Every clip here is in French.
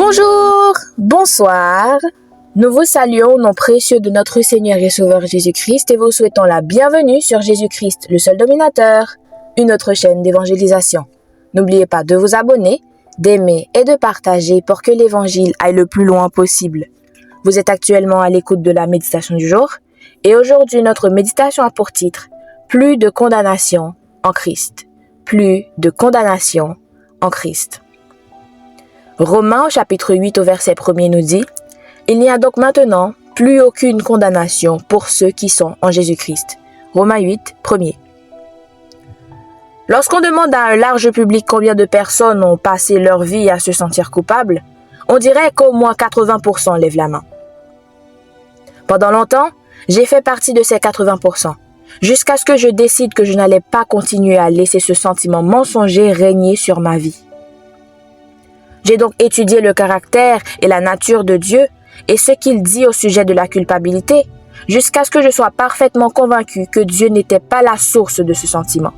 Bonjour, bonsoir. Nous vous saluons au nom précieux de notre Seigneur et Sauveur Jésus-Christ et vous souhaitons la bienvenue sur Jésus-Christ, le seul dominateur, une autre chaîne d'évangélisation. N'oubliez pas de vous abonner, d'aimer et de partager pour que l'évangile aille le plus loin possible. Vous êtes actuellement à l'écoute de la méditation du jour et aujourd'hui notre méditation a pour titre « Plus de condamnation en Christ ». Plus de condamnation en Christ. Romains au chapitre 8 au verset 1er nous dit « Il n'y a donc maintenant plus aucune condamnation pour ceux qui sont en Jésus-Christ. » Romains 8, 1er. Lorsqu'on demande à un large public combien de personnes ont passé leur vie à se sentir coupables, on dirait qu'au moins 80% lèvent la main. Pendant longtemps, j'ai fait partie de ces 80%, jusqu'à ce que je décide que je n'allais pas continuer à laisser ce sentiment mensonger régner sur ma vie. J'ai donc étudié le caractère et la nature de Dieu et ce qu'il dit au sujet de la culpabilité, jusqu'à ce que je sois parfaitement convaincu que Dieu n'était pas la source de ce sentiment.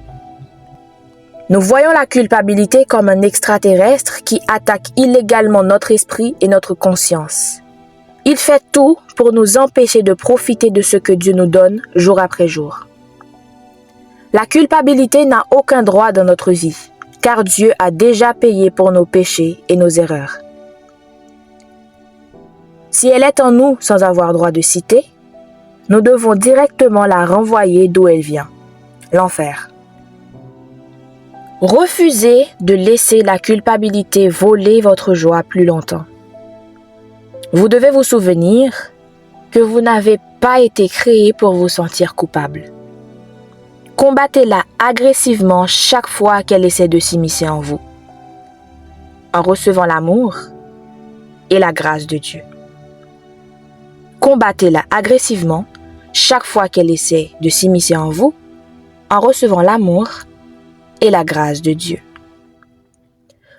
Nous voyons la culpabilité comme un extraterrestre qui attaque illégalement notre esprit et notre conscience. Il fait tout pour nous empêcher de profiter de ce que Dieu nous donne jour après jour. La culpabilité n'a aucun droit dans notre vie, car Dieu a déjà payé pour nos péchés et nos erreurs. Si elle est en nous sans avoir droit de citer, nous devons directement la renvoyer d'où elle vient, l'enfer. Refusez de laisser la culpabilité voler votre joie plus longtemps. Vous devez vous souvenir que vous n'avez pas été créé pour vous sentir coupable. Combattez-la agressivement chaque fois qu'elle essaie de s'immiscer en vous, en recevant l'amour et la grâce de Dieu. Combattez-la agressivement chaque fois qu'elle essaie de s'immiscer en vous, en recevant l'amour et la grâce de Dieu.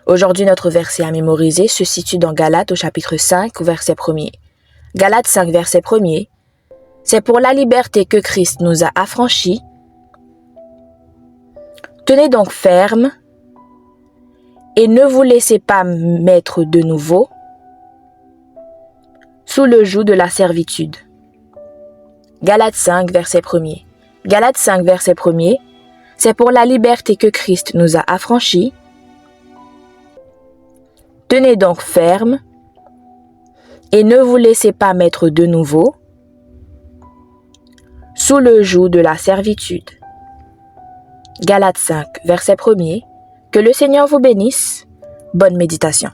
Aujourd'hui, notre verset à mémoriser se situe dans Galates au chapitre 5, verset 1er. Galates 5, verset 1er. C'est pour la liberté que Christ nous a affranchis. Tenez donc ferme et ne vous laissez pas mettre de nouveau sous le joug de la servitude. Galates 5, verset 1er. Galates 5, verset 1er. C'est pour la liberté que Christ nous a affranchis. Tenez donc ferme et ne vous laissez pas mettre de nouveau sous le joug de la servitude. Galates 5, verset 1er. Que le Seigneur vous bénisse. Bonne méditation.